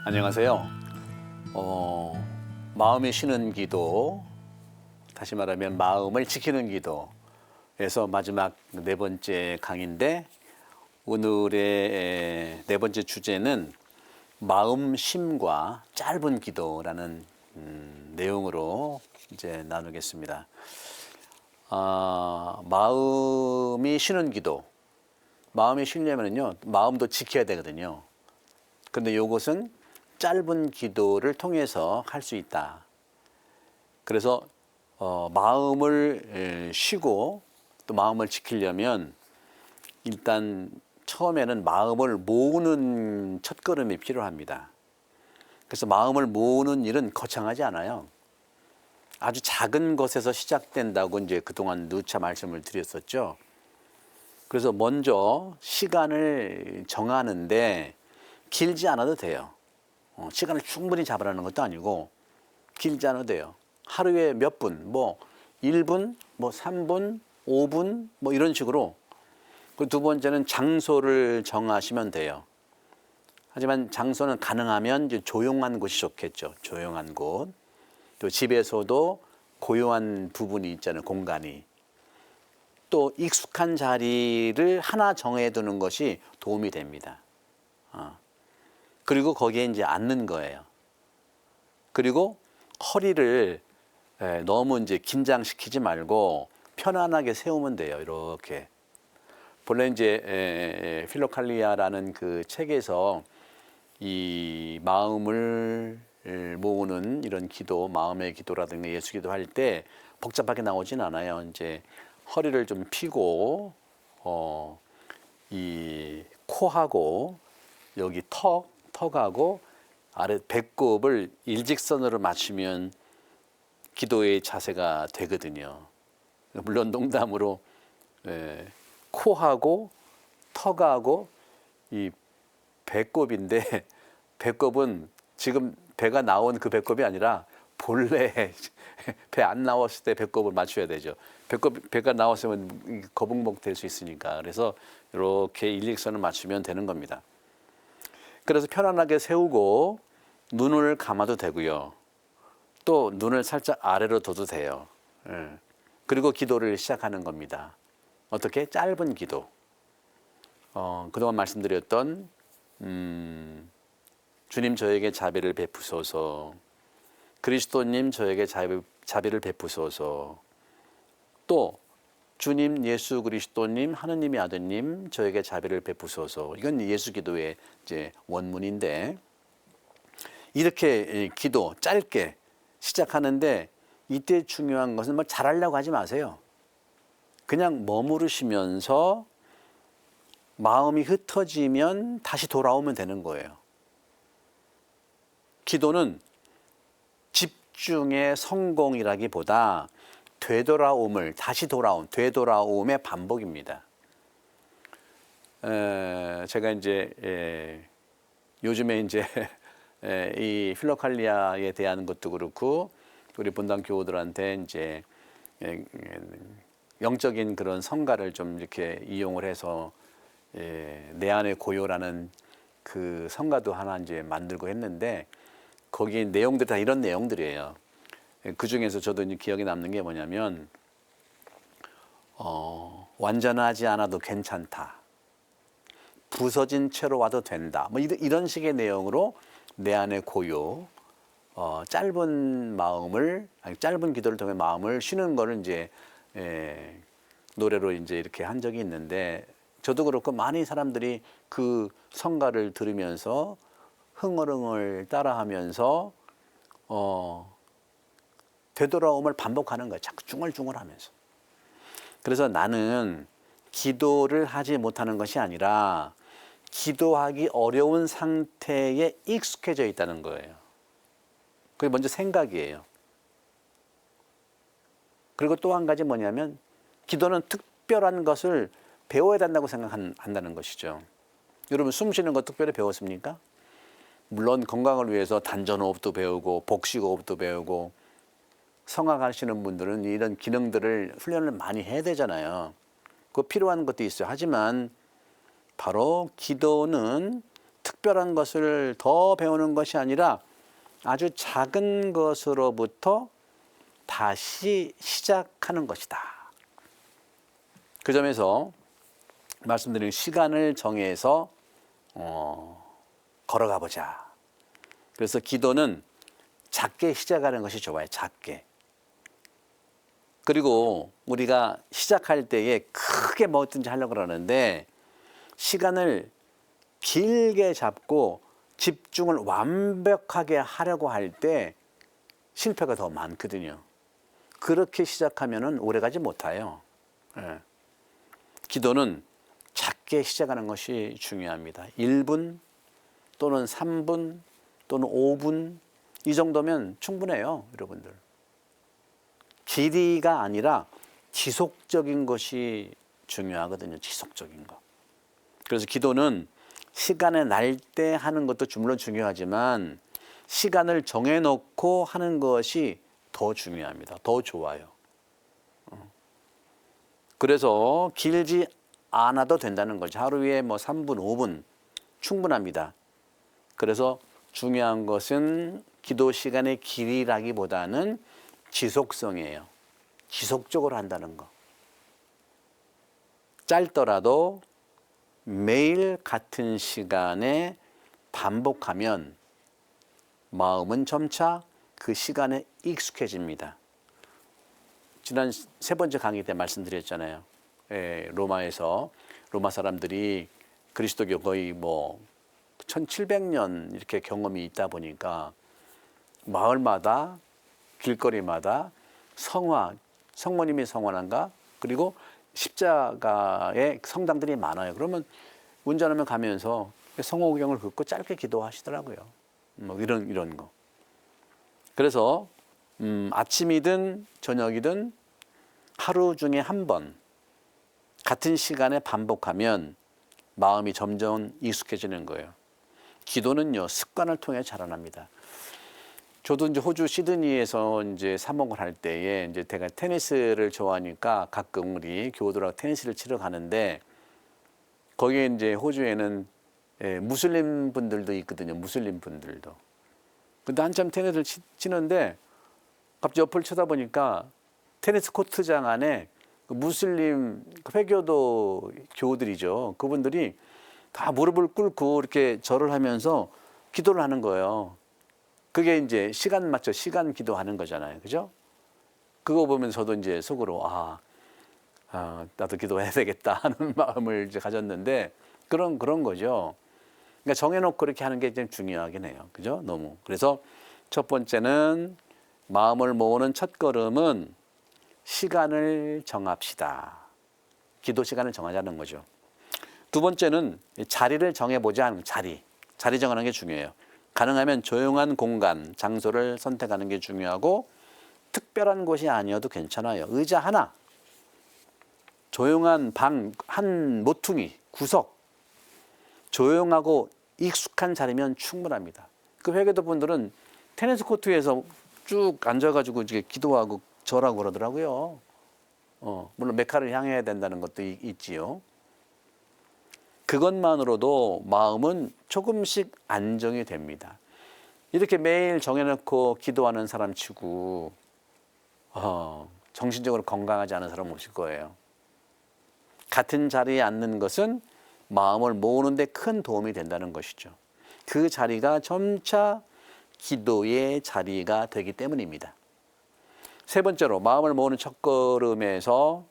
안녕하세요. 마음이 쉬는 기도, 다시 말하면 마음을 지키는 기도에서 마지막 네 번째 강의인데, 오늘의 네 번째 주제는 마음 쉼과 짧은 기도라는 내용으로 이제 나누겠습니다. 마음이 쉬는 기도. 마음이 쉬려면요, 마음도 지켜야 되거든요. 그런데 이것은 짧은 기도를 통해서 할 수 있다. 그래서 마음을 쉬고 또 마음을 지키려면 일단 처음에는 마음을 모으는 첫걸음이 필요합니다. 그래서 마음을 모으는 일은 거창하지 않아요. 아주 작은 것에서 시작된다고 이제 그동안 누차 말씀을 드렸었죠. 그래서 먼저 시간을 정하는데 길지 않아도 돼요. 시간을 충분히 잡으라는 것도 아니고 길지 않아도 돼요. 하루에 몇 분, 뭐 1분, 뭐 3분, 5분 뭐 이런 식으로. 그 두 번째는 장소를 정하시면 돼요. 하지만 장소는 가능하면 이제 조용한 곳이 좋겠죠. 조용한 곳. 또 집에서도 고요한 부분이 있잖아요. 공간이. 또 익숙한 자리를 하나 정해두는 것이 도움이 됩니다. 그리고 거기에 이제 앉는 거예요. 그리고 허리를 너무 이제 긴장시키지 말고 편안하게 세우면 돼요. 이렇게. 본래 이제 필로칼리아라는 그 책에서 이 마음을 모으는 이런 기도, 마음의 기도라든가 예수 기도 할 때 복잡하게 나오진 않아요. 이제 허리를 좀 펴고 이 코하고 여기 턱하고 아래 배꼽을 일직선으로 맞추면 기도의 자세가 되거든요. 물론 농담으로 코하고 턱하고 이 배꼽인데 배꼽은 지금 배가 나온 그 배꼽이 아니라 본래 배 안 나왔을 때 배꼽을 맞춰야 되죠. 배가 나왔으면 거북목 될 수 있으니까. 그래서 이렇게 일직선을 맞추면 되는 겁니다. 그래서 편안하게 세우고 눈을 감아도 되고요. 또 눈을 살짝 아래로 둬도 돼요. 그리고 기도를 시작하는 겁니다. 어떻게? 짧은 기도. 그동안 말씀드렸던 주님 저에게 자비를 베푸소서, 그리스도님 저에게 자비를 베푸소서, 또 주님 예수 그리스도님 하느님의 아드님 저에게 자비를 베푸소서. 이건 예수 기도의 이제 원문인데, 이렇게 기도 짧게 시작하는데 이때 중요한 것은 뭐 잘하려고 하지 마세요. 그냥 머무르시면서 마음이 흩어지면 다시 돌아오면 되는 거예요. 기도는 집중의 성공이라기보다 다시 되돌아옴의 반복입니다. 제가 이제 요즘에 이제 이 필로칼리아에 대한 것도 그렇고 우리 본당 교우들한테 이제 영적인 그런 성가를 좀 이렇게 이용을 해서 내 안의 고요라는 그 성가도 하나 이제 만들고 했는데, 거기 내용들이 다 이런 내용들이에요. 그 중에서 저도 이제 기억에 남는 게 뭐냐면 완전하지 않아도 괜찮다, 부서진 채로 와도 된다, 뭐 이런 식의 내용으로 내 안의 고요, 짧은 기도를 통해 마음을 쉬는 거를 이제 노래로 이제 이렇게 한 적이 있는데, 저도 그렇고 많이 사람들이 그 성가를 들으면서 흥얼흥얼 따라하면서 되돌아옴을 반복하는 거예요. 자꾸 중얼중얼하면서. 그래서 나는 기도를 하지 못하는 것이 아니라 기도하기 어려운 상태에 익숙해져 있다는 거예요. 그게 먼저 생각이에요. 그리고 또 한 가지 뭐냐면, 기도는 특별한 것을 배워야 된다고 생각한다는 것이죠. 여러분, 숨 쉬는 거 특별히 배웠습니까? 물론 건강을 위해서 단전호흡도 배우고 복식호흡도 배우고, 성악하시는 분들은 이런 기능들을 훈련을 많이 해야 되잖아요. 그 필요한 것도 있어요. 하지만 바로 기도는 특별한 것을 더 배우는 것이 아니라 아주 작은 것으로부터 다시 시작하는 것이다. 그 점에서 말씀드린 시간을 정해서 걸어가 보자. 그래서 기도는 작게 시작하는 것이 좋아요. 작게. 그리고 우리가 시작할 때에 크게 뭐든지 하려고 그러는데 시간을 길게 잡고 집중을 완벽하게 하려고 할 때 실패가 더 많거든요. 그렇게 시작하면은 오래가지 못해요. 예. 기도는 작게 시작하는 것이 중요합니다. 1분 또는 3분 또는 5분 이 정도면 충분해요, 여러분들. 길이가 아니라 지속적인 것이 중요하거든요. 지속적인 거. 그래서 기도는 시간에 날 때 하는 것도 물론 중요하지만 시간을 정해놓고 하는 것이 더 중요합니다. 더 좋아요. 그래서 길지 않아도 된다는 거죠. 하루에 뭐 3분, 5분 충분합니다. 그래서 중요한 것은 기도 시간의 길이라기보다는 지속성이에요. 지속적으로 한다는 거. 짧더라도 매일 같은 시간에 반복하면 마음은 점차 그 시간에 익숙해집니다. 지난 3번째 강의 때 말씀드렸잖아요. 로마에서 로마 사람들이 그리스도교 거의 뭐 1700년 이렇게 경험이 있다 보니까 마을마다 길거리마다 성모님이 성원한가 그리고 십자가의 성당들이 많아요. 그러면 운전하면 가면서 성호경을 긋고 짧게 기도하시더라고요. 뭐 이런 거. 그래서 아침이든 저녁이든 하루 중에 한 번 같은 시간에 반복하면 마음이 점점 익숙해지는 거예요. 기도는요 습관을 통해 자라납니다. 저도 이제 호주 시드니에서 이제 사목을 할 때에 이제 제가 테니스를 좋아하니까 가끔 우리 교우들하고 테니스를 치러 가는데 거기에 이제 호주에는 무슬림 분들도 있거든요. 무슬림 분들도. 근데 한참 테니스를 치는데 갑자기 옆을 쳐다보니까 테니스 코트장 안에 무슬림 회교도 교우들이죠. 그분들이 다 무릎을 꿇고 이렇게 절을 하면서 기도를 하는 거예요. 그게 이제 시간 맞춰 시간 기도하는 거잖아요. 그죠? 그거 보면 저도 이제 속으로 나도 기도해야 되겠다 하는 마음을 이제 가졌는데 그런 거죠. 그러니까 정해놓고 그렇게 하는 게 좀 중요하긴 해요. 그죠? 너무. 그래서 첫 번째는 마음을 모으는 첫 걸음은 시간을 정합시다. 기도 시간을 정하자는 거죠. 두 번째는 자리를 정해보자 하는 자리 정하는 게 중요해요. 가능하면 조용한 공간, 장소를 선택하는 게 중요하고 특별한 곳이 아니어도 괜찮아요. 의자 하나, 조용한 방 한 모퉁이, 구석, 조용하고 익숙한 자리면 충분합니다. 그 회계도 분들은 테니스 코트에서 쭉 앉아가지고 이제 기도하고 절하고 그러더라고요. 물론 메카를 향해야 된다는 것도 있지요. 그것만으로도 마음은 조금씩 안정이 됩니다. 이렇게 매일 정해놓고 기도하는 사람 치고 정신적으로 건강하지 않은 사람 없을 거예요. 같은 자리에 앉는 것은 마음을 모으는 데 큰 도움이 된다는 것이죠. 그 자리가 점차 기도의 자리가 되기 때문입니다. 세 번째로 마음을 모으는 첫걸음에서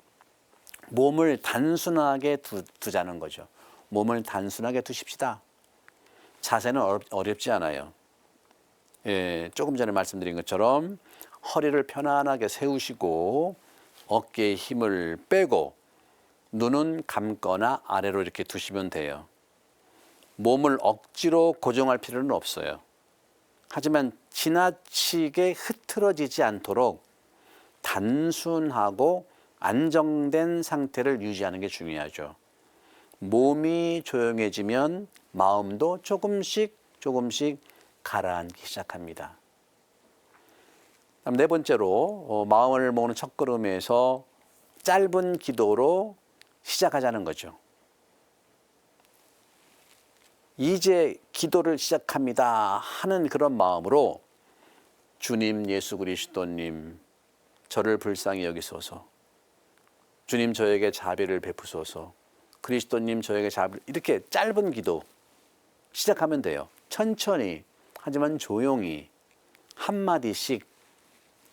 몸을 단순하게 두자는 거죠. 몸을 단순하게 두십시다. 자세는 어렵지 않아요. 조금 전에 말씀드린 것처럼 허리를 편안하게 세우시고 어깨에 힘을 빼고 눈은 감거나 아래로 이렇게 두시면 돼요. 몸을 억지로 고정할 필요는 없어요. 하지만 지나치게 흐트러지지 않도록 단순하고 안정된 상태를 유지하는 게 중요하죠. 몸이 조용해지면 마음도 조금씩 가라앉기 시작합니다. 네 번째로 마음을 모으는 첫걸음에서 짧은 기도로 시작하자는 거죠. 이제 기도를 시작합니다 하는 그런 마음으로 주님 예수 그리스도님 저를 불쌍히 여기소서. 주님 저에게 자비를 베푸소서. 그리스도님 저에게 자비, 이렇게 짧은 기도 시작하면 돼요. 천천히 하지만 조용히 한마디씩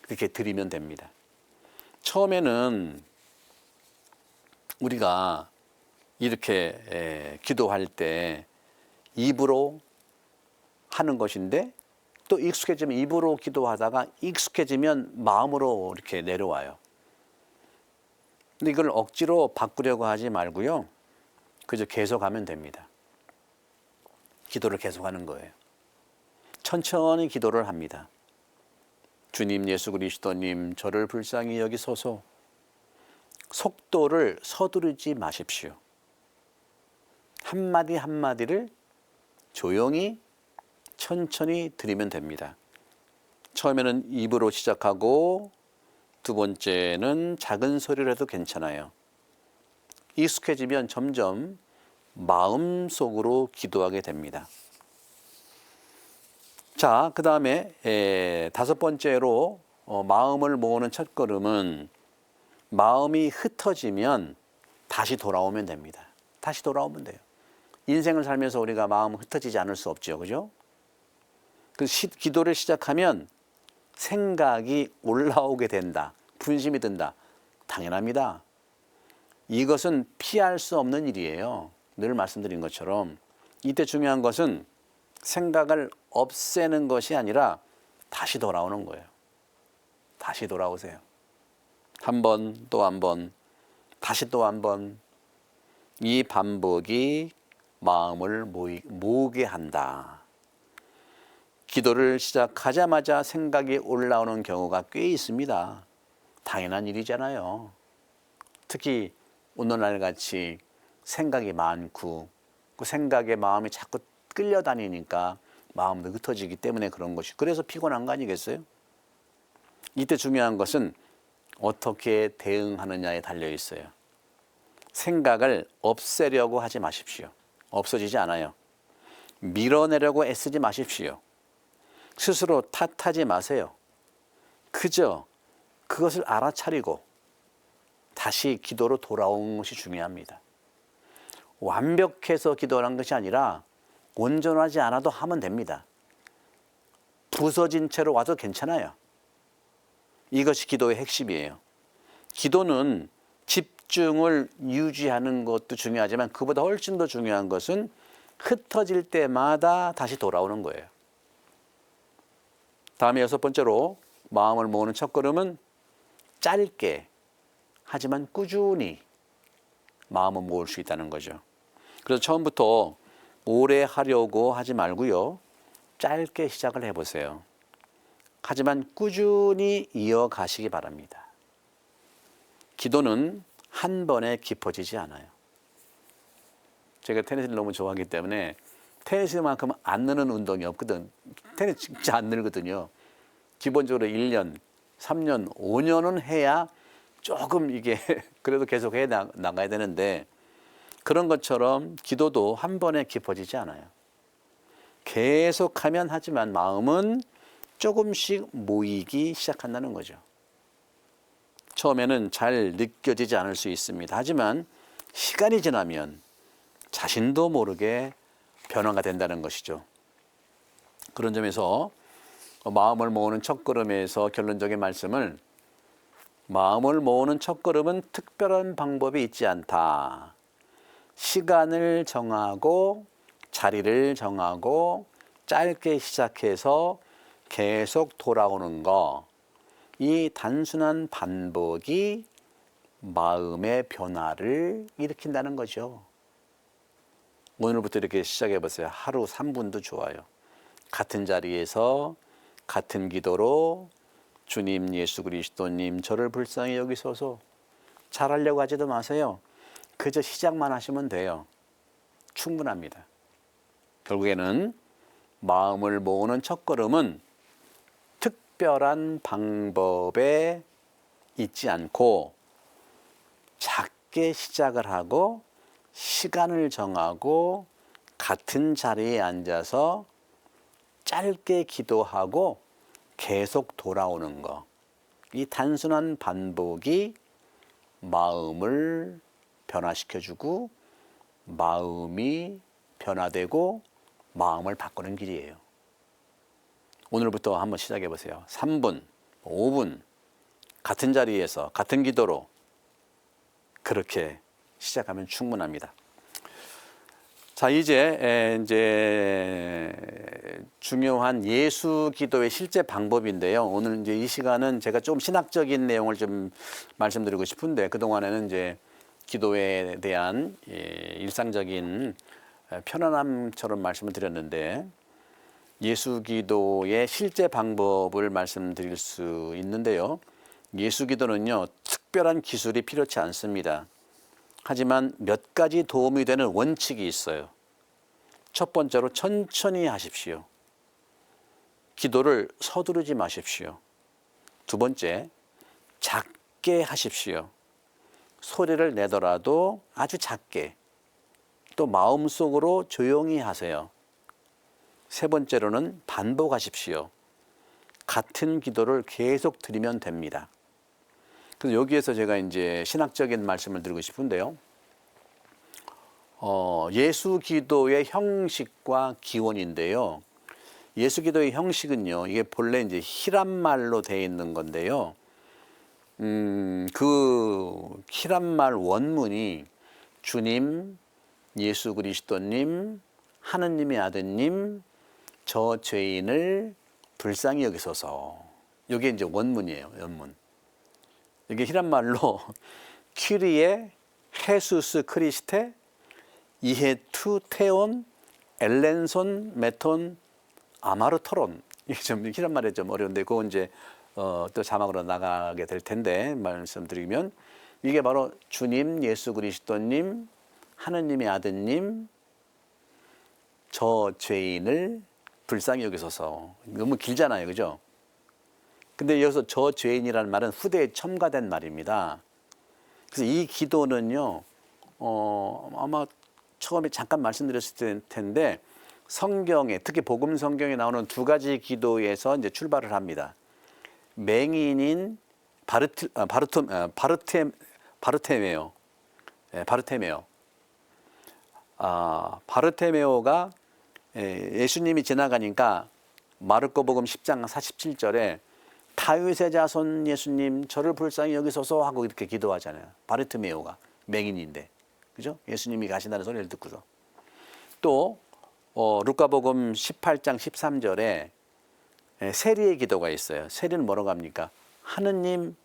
이렇게 드리면 됩니다. 처음에는 우리가 이렇게 기도할 때 입으로 하는 것인데 또 익숙해지면 입으로 기도하다가 익숙해지면 마음으로 이렇게 내려와요. 근데 이걸 억지로 바꾸려고 하지 말고요. 그저 계속하면 됩니다. 기도를 계속하는 거예요. 천천히 기도를 합니다. 주님 예수 그리스도님 저를 불쌍히 여기소서. 속도를 서두르지 마십시오. 한마디 한마디를 조용히 천천히 드리면 됩니다. 처음에는 입으로 시작하고 두 번째는 작은 소리로 해도 괜찮아요. 익숙해지면 점점 마음속으로 기도하게 됩니다. 자, 그 다음에 다섯 번째로 마음을 모으는 첫걸음은 마음이 흩어지면 다시 돌아오면 됩니다. 다시 돌아오면 돼요. 인생을 살면서 우리가 마음 흩어지지 않을 수 없죠. 그죠? 기도를 시작하면 생각이 올라오게 된다. 분심이 든다. 당연합니다. 이것은 피할 수 없는 일이에요. 늘 말씀드린 것처럼 이때 중요한 것은 생각을 없애는 것이 아니라 다시 돌아오는 거예요. 다시 돌아오세요. 한 번, 또 한 번, 다시 또 한 번. 이 반복이 마음을 모으게 한다. 기도를 시작하자마자 생각이 올라오는 경우가 꽤 있습니다. 당연한 일이잖아요. 특히 오늘날 같이 생각이 많고 그 생각에 마음이 자꾸 끌려다니니까 마음도 흩어지기 때문에 그런 것이, 그래서 피곤한 거 아니겠어요? 이때 중요한 것은 어떻게 대응하느냐에 달려 있어요. 생각을 없애려고 하지 마십시오. 없어지지 않아요. 밀어내려고 애쓰지 마십시오. 스스로 탓하지 마세요. 그저 그것을 알아차리고 다시 기도로 돌아오는 것이 중요합니다. 완벽해서 기도하는 것이 아니라 온전하지 않아도 하면 됩니다. 부서진 채로 와도 괜찮아요. 이것이 기도의 핵심이에요. 기도는 집중을 유지하는 것도 중요하지만 그보다 훨씬 더 중요한 것은 흩어질 때마다 다시 돌아오는 거예요. 다음에 여섯 번째로 마음을 모으는 첫걸음은 짧게 하지만 꾸준히 마음을 모을 수 있다는 거죠. 그래서 처음부터 오래 하려고 하지 말고요. 짧게 시작을 해보세요. 하지만 꾸준히 이어가시기 바랍니다. 기도는 한 번에 깊어지지 않아요. 제가 테니스를 너무 좋아하기 때문에 테니스만큼 안 느는 운동이 없거든. 테니스 진짜 안 늘거든요. 기본적으로 1년, 3년, 5년은 해야 조금 이게 그래도 계속 해 나가야 되는데 그런 것처럼 기도도 한 번에 깊어지지 않아요. 계속하면 하지만 마음은 조금씩 모이기 시작한다는 거죠. 처음에는 잘 느껴지지 않을 수 있습니다. 하지만 시간이 지나면 자신도 모르게 변화가 된다는 것이죠. 그런 점에서 마음을 모으는 첫걸음에서 결론적인 말씀을, 마음을 모으는 첫걸음은 특별한 방법이 있지 않다. 시간을 정하고 자리를 정하고 짧게 시작해서 계속 돌아오는 거, 이 단순한 반복이 마음의 변화를 일으킨다는 거죠. 오늘부터 이렇게 시작해 보세요. 하루 3분도 좋아요. 같은 자리에서 같은 기도로 주님 예수 그리스도님 저를 불쌍히 여기소서. 잘하려고 하지도 마세요. 그저 시작만 하시면 돼요. 충분합니다. 결국에는 마음을 모으는 첫걸음은 특별한 방법에 있지 않고 작게 시작을 하고 시간을 정하고 같은 자리에 앉아서 짧게 기도하고 계속 돌아오는 거. 이 단순한 반복이 마음을 변화시켜주고 마음이 변화되고 마음을 바꾸는 길이에요. 오늘부터 한번 시작해 보세요. 3분, 5분 같은 자리에서 같은 기도로 그렇게 시작하면 충분합니다. 자, 이제 중요한 예수 기도의 실제 방법인데요. 오늘 이제 이 시간은 제가 좀 신학적인 내용을 좀 말씀드리고 싶은데, 그동안에는 이제 기도에 대한 일상적인 편안함처럼 말씀을 드렸는데, 예수 기도의 실제 방법을 말씀드릴 수 있는데요. 예수 기도는요, 특별한 기술이 필요치 않습니다. 하지만 몇 가지 도움이 되는 원칙이 있어요. 첫 번째로 천천히 하십시오. 기도를 서두르지 마십시오. 두 번째, 작게 하십시오. 소리를 내더라도 아주 작게, 또 마음속으로 조용히 하세요. 세 번째로는 반복하십시오. 같은 기도를 계속 드리면 됩니다. 그래서 여기에서 제가 이제 신학적인 말씀을 드리고 싶은데요. 예수 기도의 형식과 기원인데요. 예수 기도의 형식은요, 이게 본래 이제 히람 말로 되어 있는 건데요. 그 히람 말 원문이 주님, 예수 그리스도님, 하느님의 아드님, 저 죄인을 불쌍히 여기소서. 이게 이제 원문이에요, 원문. 이게 히람 말로 퀴리에 헤수스 크리스테 이헤투 테온 엘렌손 메톤 아마르토론. 이게 좀 히람 말에 좀 어려운데 그거 이제 또 자막으로 나가게 될 텐데 말씀드리면 이게 바로 주님, 예수 그리스도님, 하느님의 아드님, 저 죄인을 불쌍히 여기소서. 너무 길잖아요, 그죠? 근데 여기서 저 죄인이라는 말은 후대에 첨가된 말입니다. 그래서 이 기도는요, 아마 처음에 잠깐 말씀드렸을 텐데 성경에, 특히 복음 성경에 나오는 두 가지 기도에서 이제 출발을 합니다. 맹인인 바르테메오. 바르테메오가 예수님이 지나가니까 마르코복음 10장 47절에 다윗의 자손 예수님 저를 불쌍히 여기소서 하고 이렇게 기도하잖아요. 바르티메오가 맹인인데, 그죠? 예수님이 가신다는 소리를 듣고서. 또 루카복음 18장 13절에 세리의 기도가 있어요. 세리는 뭐라고 합니까? 하느님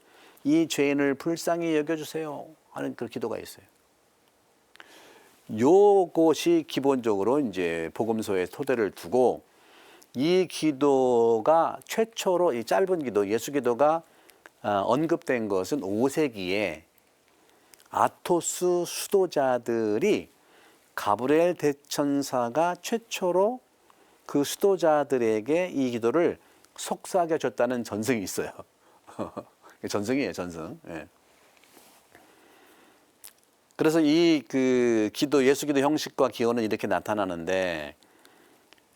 이 죄인을 불쌍히 여겨주세요 하는 그 기도가 있어요. 요것이 기본적으로 이제 복음서의 토대를 두고 이 기도가 최초로 이 짧은 기도, 예수 기도가 언급된 것은 5세기에 아토스 수도자들이 가브리엘 대천사가 최초로 그 수도자들에게 이 기도를 속삭여 줬다는 전승이 있어요. 전승이에요, 전승. 예. 그래서 이 그 기도, 예수 기도 형식과 기원은 이렇게 나타나는데,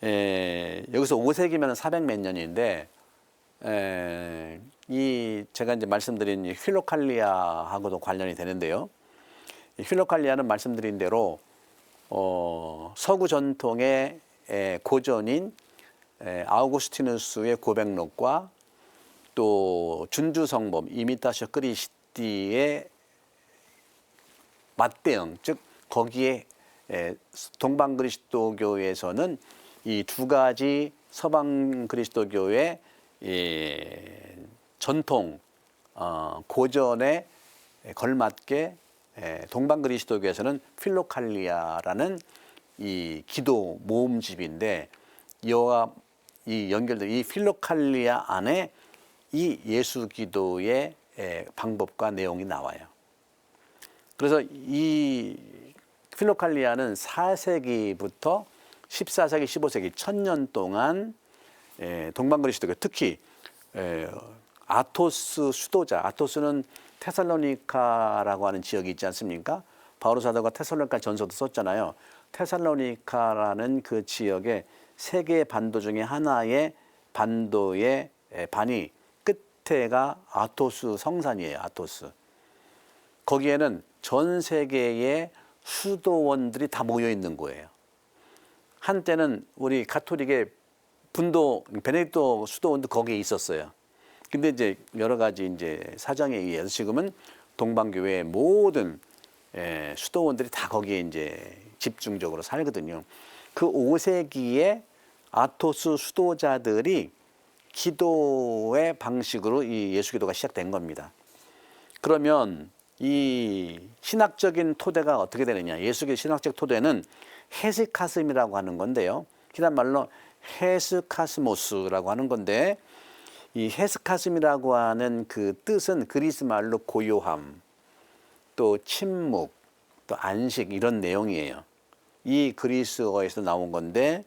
여기서 5세기면 400 몇 년인데, 이 제가 이제 말씀드린 이 휠로칼리아하고도 관련이 되는데요. 이 휠로칼리아는 말씀드린 대로 서구 전통의 고전인 아우구스티누스의 고백록과 또 준주성범 이미타셔 크리스티의 맞대응, 즉 거기에 동방 그리스도교에서는 이 두 가지 서방 그리스도교의 전통 고전에 걸맞게 동방 그리스도교에서는 필로칼리아라는 이 기도 모음집인데 이와 이 연결된 이 필로칼리아 안에 이 예수 기도의 방법과 내용이 나와요. 그래서 이 필로칼리아는 4세기부터 14세기, 15세기 1000년 동안 동방 그리스도교 특히 아토스 수도자, 아토스는 테살로니카라고 하는 지역이 있지 않습니까? 바오로 사도가 테살로니카 전서도 썼잖아요. 테살로니카라는 그 지역의 세 개의 반도 중에 하나의 반도의 반이 끝에가 아토스 성산이에요. 아토스. 거기에는 전 세계의 수도원들이 다 모여 있는 거예요. 한때는 우리 가톨릭의 분도 베네딕토 수도원도 거기에 있었어요. 근데 이제 여러 가지 이제 사정에 의해서 지금은 동방교회의 모든 수도원들이 다 거기에 이제 집중적으로 살거든요. 그 5세기에 아토스 수도자들이 기도의 방식으로 이 예수 기도가 시작된 겁니다. 그러면 이 신학적인 토대가 어떻게 되느냐? 예수교의 신학적 토대는 헤스카스미라고 하는 건데요. 히란 말로 헤스카스모스라고 하는 건데, 이 헤스카스미라고 하는 그 뜻은 그리스 말로 고요함, 또 침묵, 또 안식 이런 내용이에요. 이 그리스어에서 나온 건데,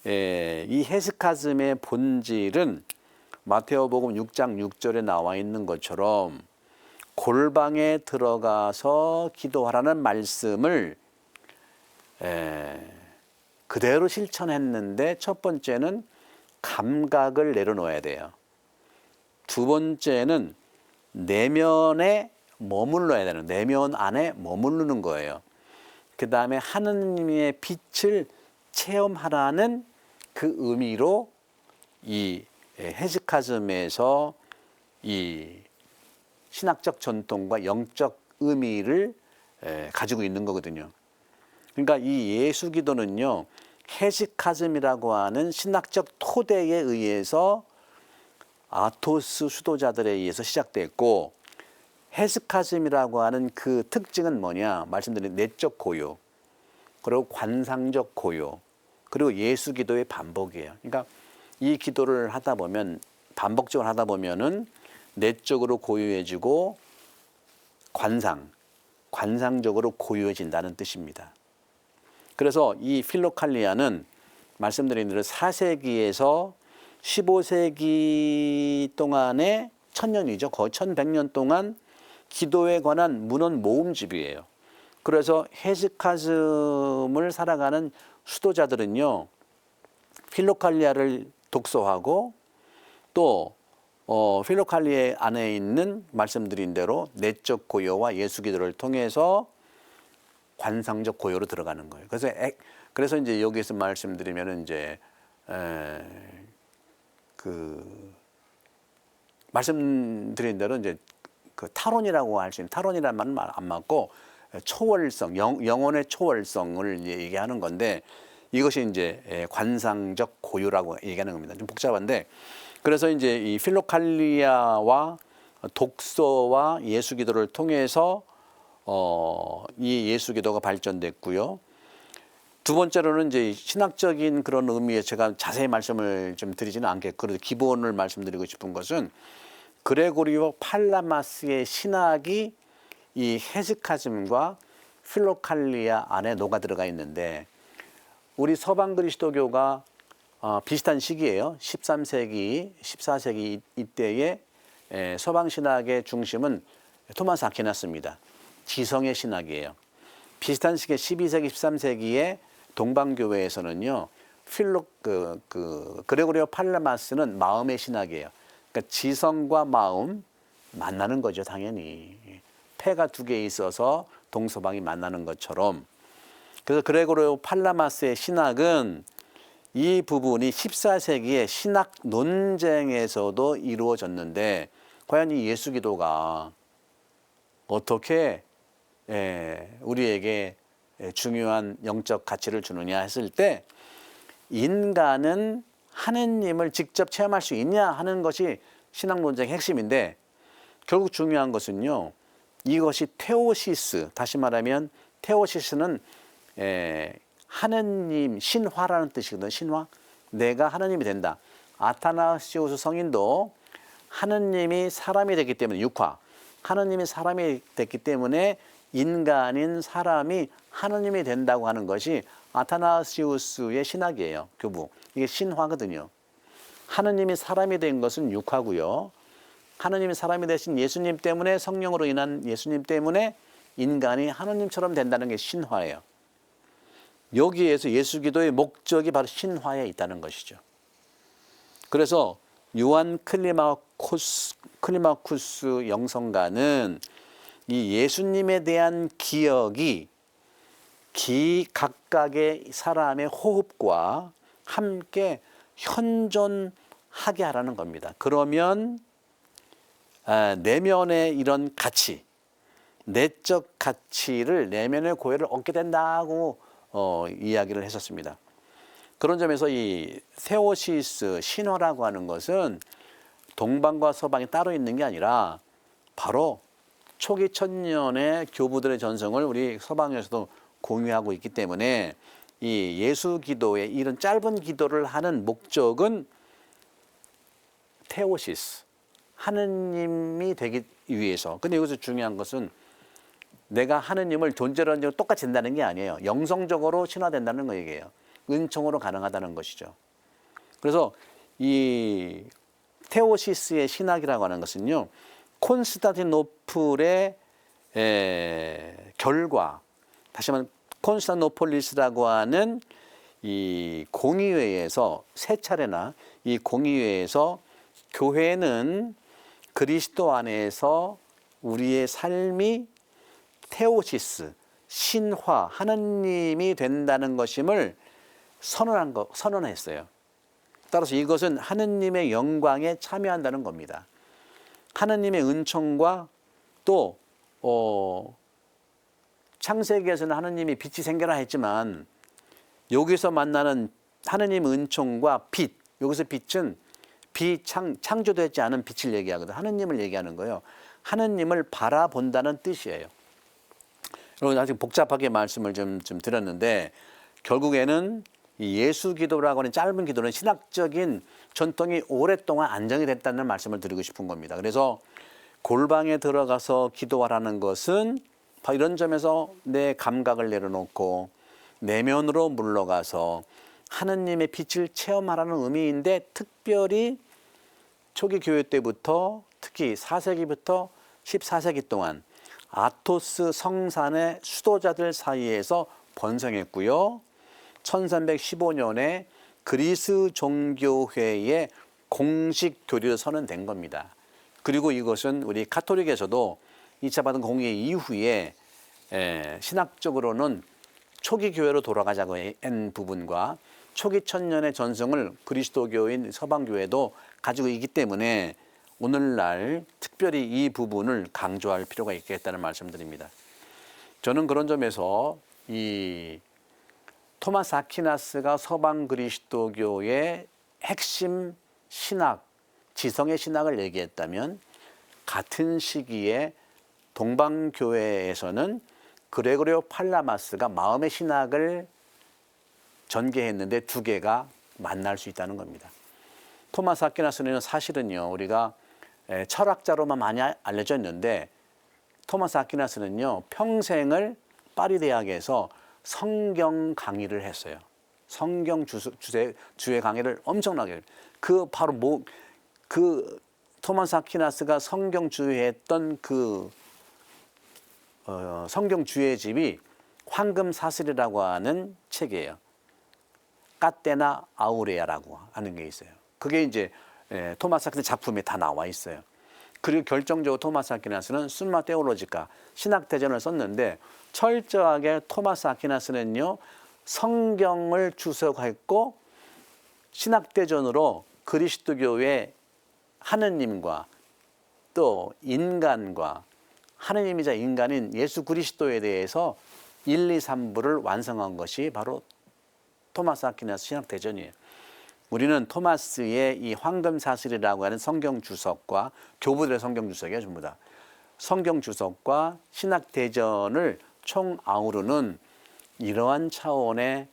이 헤스카즘의 본질은 마테오복음 6장 6절에 나와 있는 것처럼 골방에 들어가서 기도하라는 말씀을 그대로 실천했는데, 첫 번째는 감각을 내려놓아야 돼요. 두 번째는 내면에 머물러야 되는, 내면 안에 머무르는 거예요. 그 다음에 하느님의 빛을 체험하라는 그 의미로 이 헤스카즘에서 이 신학적 전통과 영적 의미를 가지고 있는 거거든요. 그러니까 이 예수 기도는요, 헤스카즘이라고 하는 신학적 토대에 의해서 아토스 수도자들에 의해서 시작됐고, 헤스카즘이라고 하는 그 특징은 뭐냐? 말씀드린 내적 고요, 그리고 관상적 고요, 그리고 예수 기도의 반복이에요. 그러니까 이 기도를 하다 보면, 반복적으로 하다 보면은 내적으로 고요해지고 관상적으로 고요해진다는 뜻입니다. 그래서 이 필로칼리아는 말씀드린 대로 4세기에서 15세기 동안의 천년이죠. 거의 1100년 동안 기도에 관한 문헌 모음집이에요. 그래서 헤스카즘을 살아가는 수도자들은요, 필로칼리아를 독서하고 또 필로칼리아 안에 있는 말씀드린 대로 내적 고요와 예수 기도를 통해서 관상적 고요로 들어가는 거예요. 그래서 이제 여기서 말씀드리면은 이제 말씀드린 대로 이제 그 타론이라고 할 수 있는, 타론이라는 말은 안 맞고 초월성, 영혼의 초월성을 얘기하는 건데, 이것이 이제 관상적 고요라고 얘기하는 겁니다. 좀 복잡한데, 그래서 이제 이 필로칼리아와 독서와 예수 기도를 통해서 이 예수 기도가 발전됐고요. 두 번째로는 이제 신학적인 그런 의미에 제가 자세히 말씀을 좀 드리지는 않겠고, 그래도 기본을 말씀드리고 싶은 것은 그레고리오 팔라마스의 신학이 이 헤스카즘과 필로칼리아 안에 녹아 들어가 있는데, 우리 서방 그리스도교가 비슷한 시기예요. 13세기, 14세기 이때에 서방 신학의 중심은 토마스 아퀴나스입니다. 지성의 신학이에요. 비슷한 시기에 12세기, 13세기에 동방교회에서는요, 그레고리오 팔라마스는 마음의 신학이에요. 그러니까 지성과 마음 만나는 거죠, 당연히. 폐가 두 개 있어서 동서방이 만나는 것처럼. 그래서 그레고리오 팔라마스의 신학은 이 부분이 14세기의 신학 논쟁에서도 이루어졌는데, 과연 이 예수 기도가 어떻게 우리에게 중요한 영적 가치를 주느냐 했을 때, 인간은 하느님을 직접 체험할 수 있냐 하는 것이 신학 논쟁의 핵심인데, 결국 중요한 것은요, 이것이 테오시스, 다시 말하면 테오시스는 하느님, 신화라는 뜻이거든. 신화. 내가 하느님이 된다. 아타나시오스 성인도 하느님이 사람이 됐기 때문에, 육화, 하느님이 사람이 됐기 때문에 인간인 사람이 하느님이 된다고 하는 것이 아타나시우스의 신학이에요. 교부. 이게 신화거든요. 하느님이 사람이 된 것은 육화고요. 하느님이 사람이 되신 예수님 때문에, 성령으로 인한 예수님 때문에 인간이 하느님처럼 된다는 게 신화예요. 여기에서 예수 기도의 목적이 바로 신화에 있다는 것이죠. 그래서 요한 클리마쿠스 영성가는 이 예수님에 대한 기억이 각각의 사람의 호흡과 함께 현존하게 하라는 겁니다. 그러면 내면의 이런 가치, 내적 가치를 내면의 고해를 얻게 된다고 이야기를 했었습니다. 그런 점에서 이 세오시스 신화라고 하는 것은 동방과 서방이 따로 있는 게 아니라 바로 초기 천년의 교부들의 전성을 우리 서방에서도 공유하고 있기 때문에 이 예수 기도의 이런 짧은 기도를 하는 목적은 테오시스, 하느님이 되기 위해서. 근데 여기서 중요한 것은 내가 하느님을 존재로 똑같이 된다는 게 아니에요. 영성적으로 신화된다는 거 얘기예요. 은총으로 가능하다는 것이죠. 그래서 이 테오시스의 신학이라고 하는 것은요, 콘스탄티노플의 결과, 다시 말하면 콘스탄티노폴리스라고 하는 이 공의회에서 세 차례나 이 공의회에서 교회는 그리스도 안에서 우리의 삶이 테오시스, 신화, 하느님이 된다는 것임을 선언했어요. 따라서 이것은 하느님의 영광에 참여한다는 겁니다. 하느님의 은총과 또 창세기에서는 하느님이 빛이 생겨라 했지만 여기서 만나는 하느님 은총과 빛, 여기서 빛은 창조되지 않은 빛을 얘기하거든. 하느님을 얘기하는 거예요. 하느님을 바라본다는 뜻이에요. 여러분 아직 복잡하게 말씀을 좀 드렸는데 결국에는 이 예수 기도라고 하는 짧은 기도는 신학적인 전통이 오랫동안 안정이 됐다는 말씀을 드리고 싶은 겁니다. 그래서 골방에 들어가서 기도하라는 것은 이런 점에서 내 감각을 내려놓고 내면으로 물러가서 하느님의 빛을 체험하라는 의미인데, 특별히 초기 교회 때부터 특히 4세기부터 14세기 동안 아토스 성산의 수도자들 사이에서 번성했고요. 1315년에 그리스 종교회의 공식 교리로 선언된 겁니다. 그리고 이것은 우리 가톨릭에서도 2차 바든 공의 이후에 신학적으로는 초기 교회로 돌아가자고 한 부분과 초기 천년의 전승을 그리스도교인 서방교회도 가지고 있기 때문에 오늘날 특별히 이 부분을 강조할 필요가 있겠다는 말씀드립니다. 저는 그런 점에서 이 토마스 아퀴나스가 서방 그리스도교의 핵심 신학, 지성의 신학을 얘기했다면 같은 시기에 동방교회에서는 그레고리오 팔라마스가 마음의 신학을 전개했는데 두 개가 만날 수 있다는 겁니다. 토마스 아퀴나스는 사실은요, 우리가 철학자로만 많이 알려져 있는데 토마스 아퀴나스는요, 평생을 파리 대학에서 성경 강의를 했어요. 성경 주의 강의를 엄청나게. 그 토마스 아퀴나스가 성경 주의했던 그 성경 주의집이 황금 사슬이라고 하는 책이에요. 까테나 아우레아라고 하는 게 있어요. 그게 이제 토마스 아퀴나스 작품에 다 나와 있어요. 그리고 결정적으로 토마스 아퀴나스는 숨마 테올로지카 신학대전을 썼는데 철저하게 토마스 아퀴나스는요, 성경을 주석했고 신학대전으로 그리스도교의 하느님과 또 인간과 하느님이자 인간인 예수 그리스도에 대해서 1, 2, 3부를 완성한 것이 바로 토마스 아퀴나스 신학대전이에요. 우리는 토마스의 이 황금사슬이라고 하는 성경 주석과 교부들의 성경 주석이에요, 전부 다. 성경 주석과 신학대전을 총 아우르는 이러한 차원의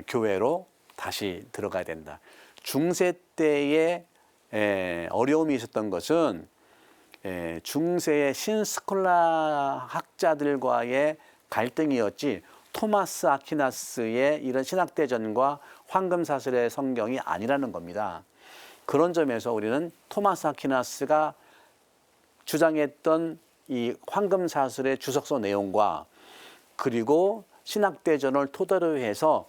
교회로 다시 들어가야 된다. 중세 때에 어려움이 있었던 것은 중세의 신스콜라 학자들과의 갈등이었지 토마스 아퀴나스의 이런 신학대전과 황금사슬의 성경이 아니라는 겁니다. 그런 점에서 우리는 토마스 아퀴나스가 주장했던 이 황금사슬의 주석서 내용과 그리고 신학대전을 토대로 해서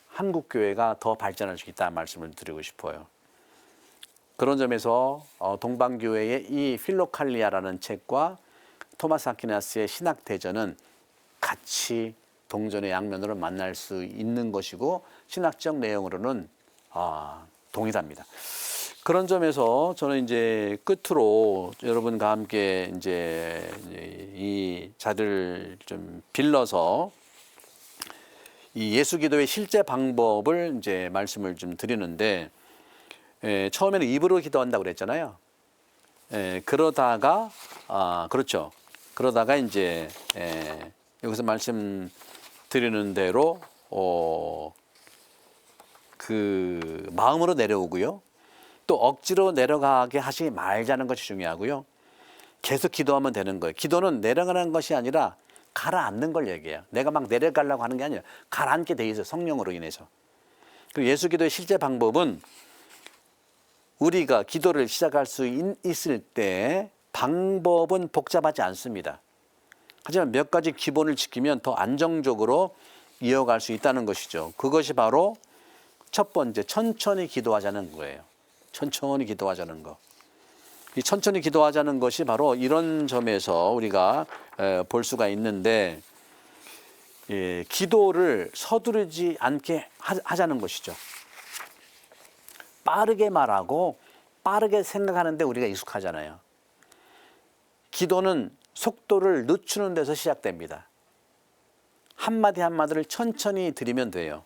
한국교회가 더 발전할 수 있다는 말씀을 드리고 싶어요. 그런 점에서 동방교회의 이 필로칼리아라는 책과 토마스 아퀴나스의 신학대전은 같이 동전의 양면으로 만날 수 있는 것이고 신학적 내용으로는 동일합니다. 그런 점에서 저는 이제 끝으로 여러분과 함께 이제 이 자리를 좀 빌려서 이 예수 기도의 실제 방법을 이제 말씀을 좀 드리는데, 처음에는 입으로 기도한다고 그랬잖아요. 그러다가 그렇죠. 그러다가 이제 여기서 말씀드리는 대로 그 마음으로 내려오고요. 또 억지로 내려가게 하지 말자는 것이 중요하고요. 계속 기도하면 되는 거예요. 기도는 내려가는 것이 아니라 가라앉는 걸 얘기해요. 내가 막 내려가려고 하는 게 아니라 가라앉게 돼 있어요. 성령으로 인해서. 그리고 예수 기도의 실제 방법은 우리가 기도를 시작할 수 있을 때 방법은 복잡하지 않습니다. 하지만 몇 가지 기본을 지키면 더 안정적으로 이어갈 수 있다는 것이죠. 그것이 바로 첫 번째, 천천히 기도하자는 거예요. 천천히 기도하자는 거. 이 천천히 기도하자는 것이 바로 이런 점에서 우리가 볼 수가 있는데, 기도를 서두르지 않게 하자는 것이죠. 빠르게 말하고 빠르게 생각하는데 우리가 익숙하잖아요. 기도는 속도를 늦추는 데서 시작됩니다. 한마디 한마디를 천천히 드리면 돼요.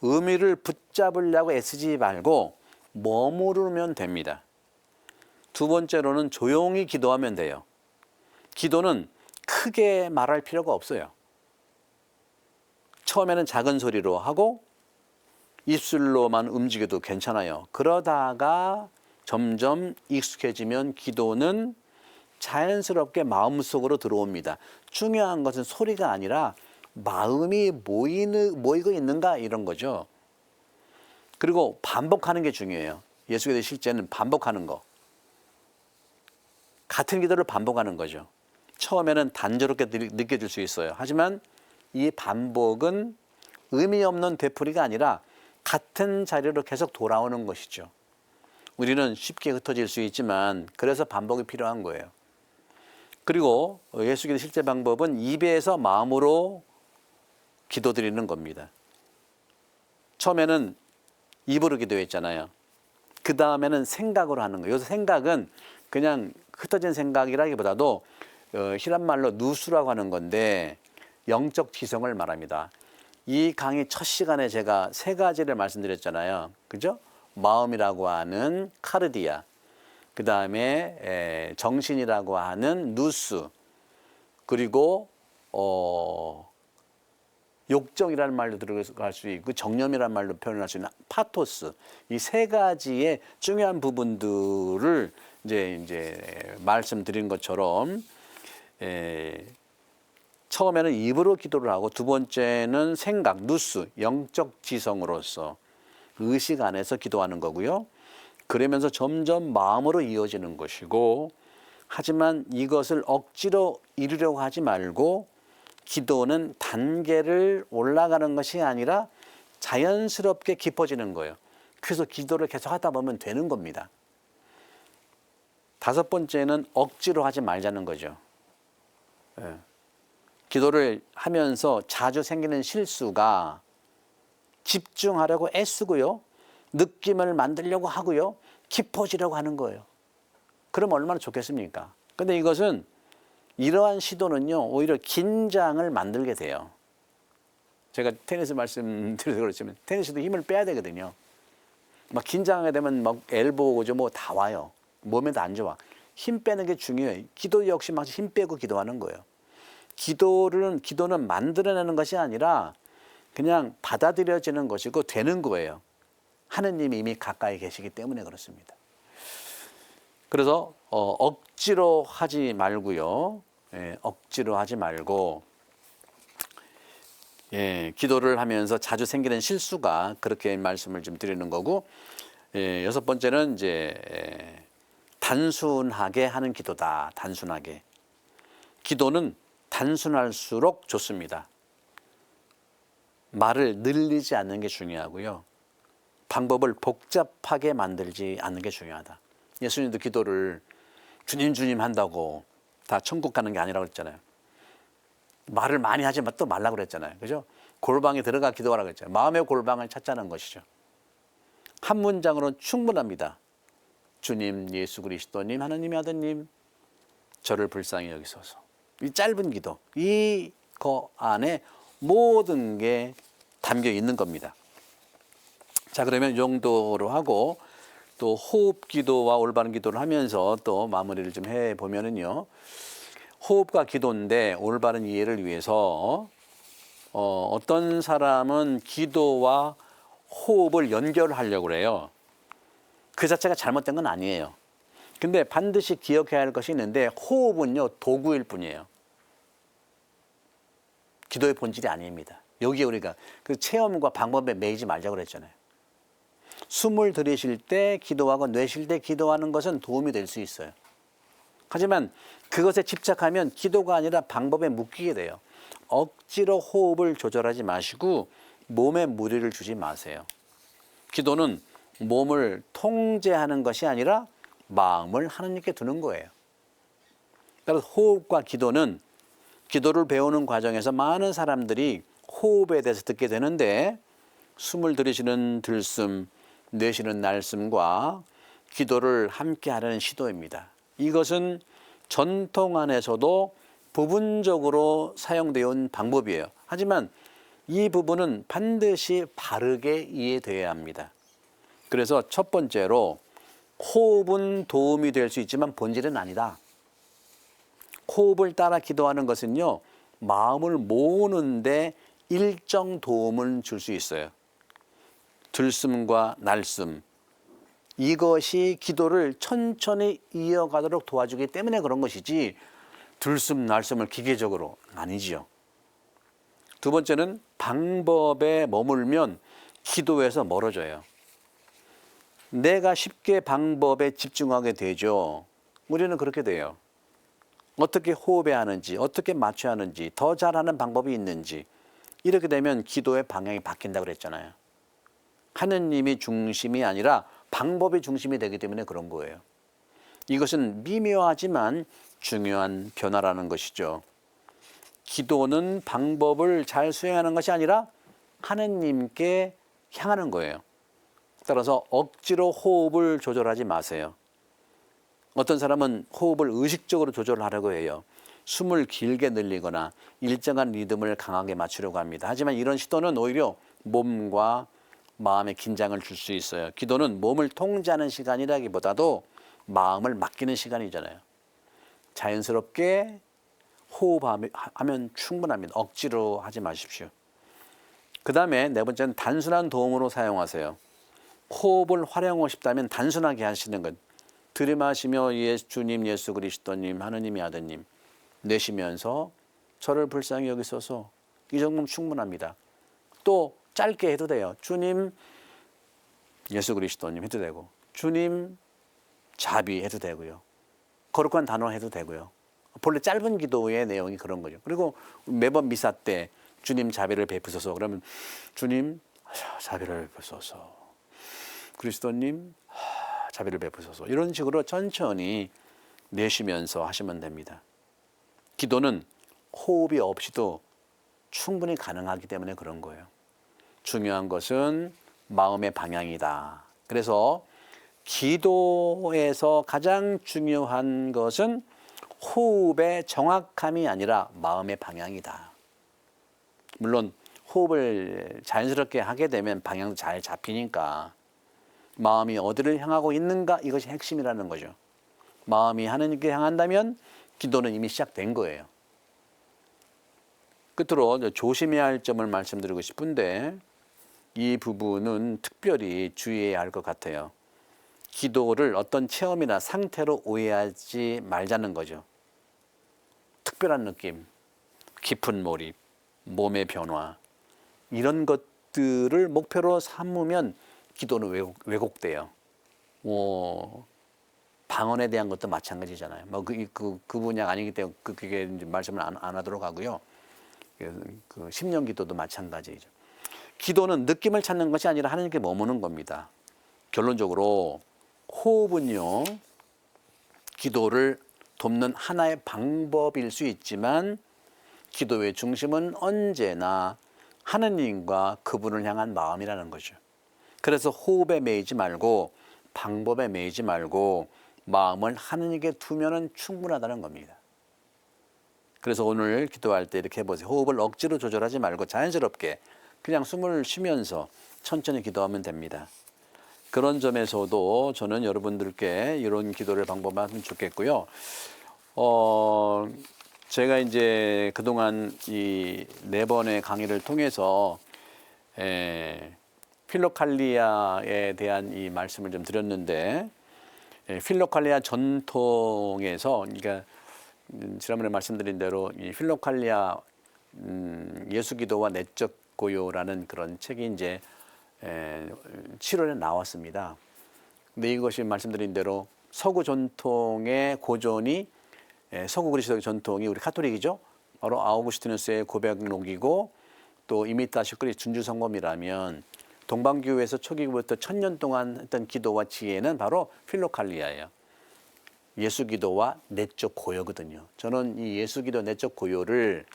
의미를 붙잡으려고 애쓰지 말고 머무르면 됩니다. 두 번째로는 조용히 기도하면 돼요. 기도는 크게 말할 필요가 없어요. 처음에는 작은 소리로 하고 입술로만 움직여도 괜찮아요. 그러다가 점점 익숙해지면 기도는 자연스럽게 마음속으로 들어옵니다. 중요한 것은 소리가 아니라 마음이 모이고 있는가 이런 거죠. 그리고 반복하는 게 중요해요. 예수의 실제는 반복하는 거. 같은 기도를 반복하는 거죠. 처음에는 단조롭게 느껴질 수 있어요. 하지만 이 반복은 의미 없는 되풀이가 아니라 같은 자리로 계속 돌아오는 것이죠. 우리는 쉽게 흩어질 수 있지만 그래서 반복이 필요한 거예요. 그리고 예수기도 실제 방법은 입에서 마음으로 기도드리는 겁니다. 처음에는 입으로 기도했잖아요. 그 다음에는 생각으로 하는 거예요. 여기서 생각은 그냥 흩어진 생각이라기보다도 히란말로 누수라고 하는 건데 영적 지성을 말합니다. 이 강의 첫 시간에 제가 세 가지를 말씀드렸잖아요. 그죠? 마음이라고 하는 카르디아, 그 다음에 정신이라고 하는 누스, 그리고 욕정이라는 말로 들어갈 수 있고 정념이라는 말로 표현할 수 있는 파토스, 이 세 가지의 중요한 부분들을 이제 말씀드린 것처럼 처음에는 입으로 기도를 하고 두 번째는 생각, 누스, 영적 지성으로서 의식 안에서 기도하는 거고요. 그러면서 점점 마음으로 이어지는 것이고, 하지만 이것을 억지로 이루려고 하지 말고 기도는 단계를 올라가는 것이 아니라 자연스럽게 깊어지는 거예요. 그래서 기도를 계속 하다 보면 되는 겁니다. 다섯 번째는 억지로 하지 말자는 거죠. 기도를 하면서 자주 생기는 실수가 집중하려고 애쓰고요. 느낌을 만들려고 하고요. 깊어지려고 하는 거예요. 그럼 얼마나 좋겠습니까? 근데 이것은 이러한 시도는요. 오히려 긴장을 만들게 돼요. 제가 테니스 말씀드려서 그렇지만 테니스도 힘을 빼야 되거든요. 막 긴장하게 되면 막 엘보고죠. 뭐 다 와요. 몸에도 안 좋아. 힘 빼는 게 중요해요. 기도 역시 막 힘 빼고 기도하는 거예요. 기도는 만들어내는 것이 아니라 그냥 받아들여지는 것이고 되는 거예요. 하느님이 이미 가까이 계시기 때문에 그렇습니다. 그래서 억지로 하지 말고요. 억지로 하지 말고 기도를 하면서 자주 생기는 실수가 그렇게 말씀을 좀 드리는 거고, 여섯 번째는 이제 단순하게 하는 기도다. 단순하게. 기도는 단순할수록 좋습니다. 말을 늘리지 않는 게 중요하고요. 방법을 복잡하게 만들지 않는 게 중요하다. 예수님도 기도를 주님 주님 한다고 다 천국 가는 게 아니라고 그랬잖아요. 말을 많이 하지 또 말라고 그랬잖아요. 그죠? 골방에 들어가 기도하라고 했잖아요. 마음의 골방을 찾자는 것이죠. 한 문장으로는 충분합니다. 주님 예수 그리스도님 하나님의 아드님 저를 불쌍히 여기소서. 이 짧은 기도, 이거 안에 모든 게 담겨 있는 겁니다. 자, 그러면 이 정도로 하고 또 호흡 기도와 올바른 기도를 하면서 또 마무리를 좀 해보면은요. 호흡과 기도인데 올바른 이해를 위해서 어떤 사람은 기도와 호흡을 연결하려고 그래요. 그 자체가 잘못된 건 아니에요. 근데 반드시 기억해야 할 것이 있는데 호흡은요 도구일 뿐이에요. 기도의 본질이 아닙니다. 여기에 우리가 그 체험과 방법에 매이지 말자고 그랬잖아요. 숨을 들이쉴 때 기도하고 내쉴 때 기도하는 것은 도움이 될 수 있어요. 하지만 그것에 집착하면 기도가 아니라 방법에 묶이게 돼요. 억지로 호흡을 조절하지 마시고 몸에 무리를 주지 마세요. 기도는 몸을 통제하는 것이 아니라 마음을 하나님께 두는 거예요. 따라서 호흡과 기도는 기도를 배우는 과정에서 많은 사람들이 호흡에 대해서 듣게 되는데 숨을 들이쉬는 들숨, 내쉬는 날숨과 기도를 함께 하려는 시도입니다. 이것은 전통 안에서도 부분적으로 사용되어 온 방법이에요. 하지만 이 부분은 반드시 바르게 이해되어야 합니다. 그래서 첫 번째로 호흡은 도움이 될 수 있지만 본질은 아니다. 호흡을 따라 기도하는 것은요, 마음을 모으는데 일정 도움을 줄 수 있어요. 들숨과 날숨, 이것이 기도를 천천히 이어가도록 도와주기 때문에 그런 것이지 들숨, 날숨을 기계적으로 아니지요. 두 번째는 방법에 머물면 기도에서 멀어져요. 내가 쉽게 방법에 집중하게 되죠. 우리는 그렇게 돼요. 어떻게 호흡해야 하는지, 어떻게 맞춰야 하는지, 더 잘하는 방법이 있는지, 이렇게 되면 기도의 방향이 바뀐다고 그랬잖아요. 하느님이 중심이 아니라 방법이 중심이 되기 때문에 그런 거예요. 이것은 미묘하지만 중요한 변화라는 것이죠. 기도는 방법을 잘 수행하는 것이 아니라 하느님께 향하는 거예요. 따라서 억지로 호흡을 조절하지 마세요. 어떤 사람은 호흡을 의식적으로 조절하려고 해요. 숨을 길게 늘리거나 일정한 리듬을 강하게 맞추려고 합니다. 하지만 이런 시도는 오히려 몸과 마음에 긴장을 줄 수 있어요. 기도는 몸을 통제하는 시간이라기보다도 마음을 맡기는 시간이잖아요. 자연스럽게 호흡하면 충분합니다. 억지로 하지 마십시오. 그 다음에 네 번째는 단순한 도움으로 사용하세요. 호흡을 활용하고 싶다면 단순하게 하시는 것. 들이마시며 주님 예수 그리스도님 하느님의 아드님, 내쉬면서 저를 불쌍히 여기소서. 이 정도면 충분합니다. 또 짧게 해도 돼요. 주님 예수 그리스도님 해도 되고, 주님 자비 해도 되고요. 거룩한 단어 해도 되고요. 본래 짧은 기도의 내용이 그런 거죠. 그리고 매번 미사 때 주님 자비를 베푸소서 그러면 주님 자비를 베푸소서, 그리스도님 자비를 베푸소서, 이런 식으로 천천히 내쉬면서 하시면 됩니다. 기도는 호흡이 없이도 충분히 가능하기 때문에 그런 거예요. 중요한 것은 마음의 방향이다. 그래서 기도에서 가장 중요한 것은 호흡의 정확함이 아니라 마음의 방향이다. 물론 호흡을 자연스럽게 하게 되면 방향도 잘 잡히니까 마음이 어디를 향하고 있는가, 이것이 핵심이라는 거죠. 마음이 하나님께 향한다면 기도는 이미 시작된 거예요. 끝으로 조심해야 할 점을 말씀드리고 싶은데 이 부분은 특별히 주의해야 할 것 같아요. 기도를 어떤 체험이나 상태로 오해하지 말자는 거죠. 특별한 느낌, 깊은 몰입, 몸의 변화, 이런 것들을 목표로 삼으면 기도는 왜곡돼요. 방언에 대한 것도 마찬가지잖아요. 그 분야가 아니기 때문에 그게 이제 말씀을 안 하도록 하고요. 그 10년 기도도 마찬가지죠. 기도는 느낌을 찾는 것이 아니라 하나님께 머무는 겁니다. 결론적으로 호흡은요, 기도를 돕는 하나의 방법일 수 있지만 기도의 중심은 언제나 하느님과 그분을 향한 마음이라는 거죠. 그래서 호흡에 매이지 말고 방법에 매이지 말고 마음을 하느님께 두면은 충분하다는 겁니다. 그래서 오늘 기도할 때 이렇게 해보세요. 호흡을 억지로 조절하지 말고 자연스럽게 그냥 숨을 쉬면서 천천히 기도하면 됩니다. 그런 점에서도 저는 여러분들께 이런 기도를 방법하면 좋겠고요. 제가 이제 그동안 이 4번의 강의를 통해서 필로칼리아에 대한 이 말씀을 좀 드렸는데, 필로칼리아 전통에서, 그러니까 지난번에 말씀드린 대로 이 필로칼리아 예수기도와 내적 고요라는 그런 책이 이제 7월에 나왔습니다. 근데 이것이 말씀드린 대로 서구 전통의 고전이, 서구 그리스도의 전통이 우리 카톨릭이죠. 바로 아우구스티누스의 고백록이고 또 이미타시오 그리스도 준주성검이라면 동방교회에서 초기부터 1000년 동안 했던 기도와 지혜는 바로 필로칼리아예요. 예수기도와 내적 고요거든요. 저는 이 예수기도 내적 고요를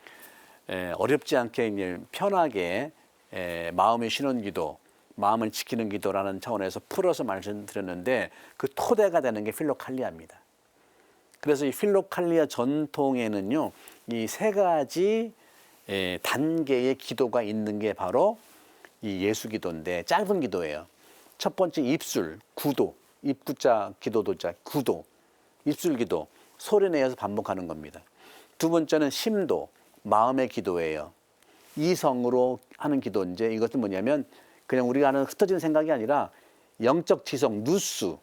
어렵지 않게 이제 편하게 마음의 쉬는 기도, 마음을 지키는 기도라는 차원에서 풀어서 말씀드렸는데 그 토대가 되는 게 필로칼리아입니다. 그래서 이 필로칼리아 전통에는요, 이 3가지 단계의 기도가 있는 게 바로 이 예수기도인데 짧은 기도예요. 첫 번째 입술, 구도, 입구자 기도도자 구도, 입술 기도, 소리 내어서 반복하는 겁니다. 두 번째는 심도, 마음의 기도예요. 이성으로 하는 기도인데 이것은 뭐냐면 그냥 우리가 하는 흩어진 생각이 아니라 영적 지성, 누수,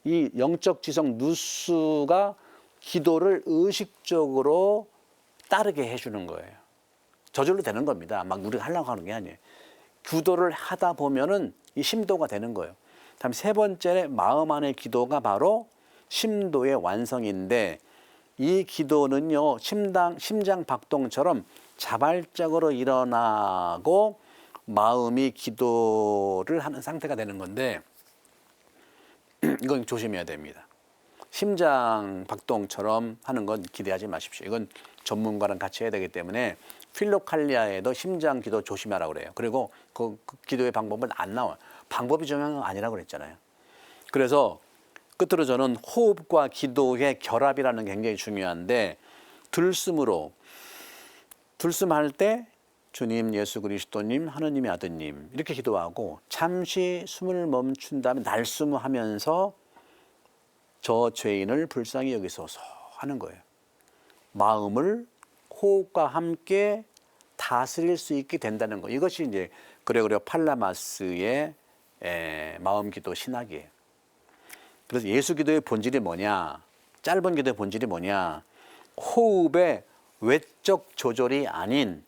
이 영적 지성 누수가 기도를 의식적으로 따르게 해주는 거예요. 저절로 되는 겁니다. 막 우리가 하려고 하는 게 아니에요. 기도를 하다 보면은 이 심도가 되는 거예요. 다음 3번째 마음 안의 기도가 바로 심도의 완성인데 이 기도는요, 심장 박동처럼 자발적으로 일어나고 마음이 기도를 하는 상태가 되는 건데 이건 조심해야 됩니다. 심장 박동처럼 하는 건 기대하지 마십시오. 이건 전문가랑 같이 해야 되기 때문에 필로칼리아에도 심장 기도 조심하라고 그래요. 그리고 그 기도의 방법은 안 나와요. 방법이 중요한 건 아니라고 그랬잖아요. 그래서 끝으로 저는 호흡과 기도의 결합이라는 게 굉장히 중요한데 들숨할 때 주님, 예수 그리스도님, 하느님의 아드님 이렇게 기도하고 잠시 숨을 멈춘 다음에 날숨하면서 저 죄인을 불쌍히 여기소서 하는 거예요. 마음을 호흡과 함께 다스릴 수 있게 된다는 거. 이것이 이제 그레고리오 팔라마스의 마음기도 신학이에요. 그래서 예수기도의 본질이 뭐냐? 짧은 기도의 본질이 뭐냐? 호흡의 외적 조절이 아닌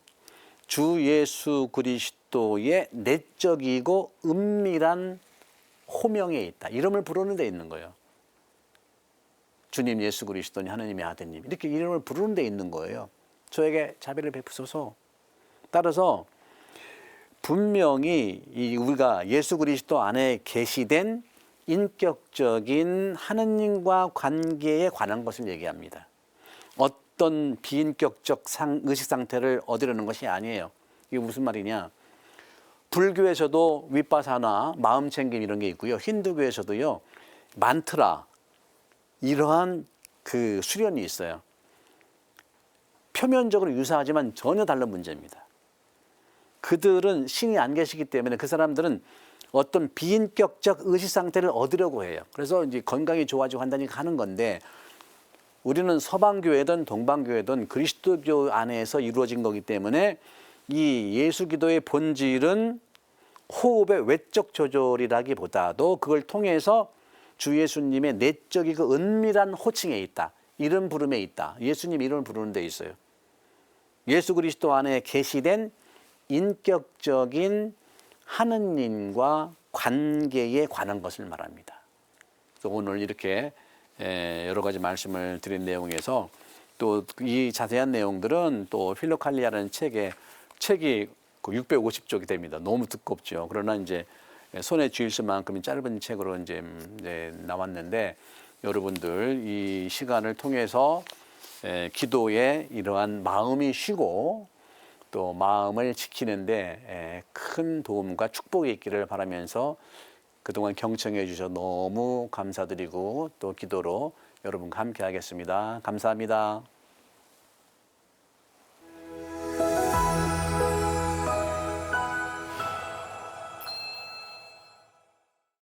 주 예수 그리스도의 내적이고 은밀한 호명에 있다. 이름을 부르는 데 있는 거예요. 주님 예수 그리스도니 하느님의 아드님 이렇게 이름을 부르는 데 있는 거예요. 저에게 자비를 베푸소서. 따라서 분명히 우리가 예수 그리스도 안에 계시된 인격적인 하느님과 관계에 관한 것을 얘기합니다. 어떤 비인격적 의식 상태를 얻으려는 것이 아니에요. 이게 무슨 말이냐? 불교에서도 윗바사나 마음챙김 이런 게 있고요. 힌두교에서도요, 만트라 이러한 그 수련이 있어요. 표면적으로 유사하지만 전혀 다른 문제입니다. 그들은 신이 안 계시기 때문에 그 사람들은 어떤 비인격적 의식 상태를 얻으려고 해요. 그래서 이제 건강이 좋아지고 한다니까 하는 건데 우리는 서방교회든 동방교회든 그리스도교 안에서 이루어진 거기 때문에 이 예수기도의 본질은 호흡의 외적 조절이라기보다도 그걸 통해서 주 예수님의 내적이고 은밀한 호칭에 있다. 이름 부름에 있다. 예수님 이름을 부르는 데 있어요. 예수 그리스도 안에 계시된 인격적인 하느님과 관계에 관한 것을 말합니다. 그래서 오늘 이렇게 여러 가지 말씀을 드린 내용에서 또 이 자세한 내용들은 또 필로칼리아라는 책이 그 650쪽이 됩니다. 너무 두껍죠. 그러나 이제 손에 쥐일 수만큼 짧은 책으로 이제 나왔는데 여러분들 이 시간을 통해서 기도에 이러한 마음이 쉬고 또 마음을 지키는데 큰 도움과 축복이 있기를 바라면서 그동안 경청해 주셔서 너무 감사드리고 또 기도로 여러분과 함께 하겠습니다. 감사합니다.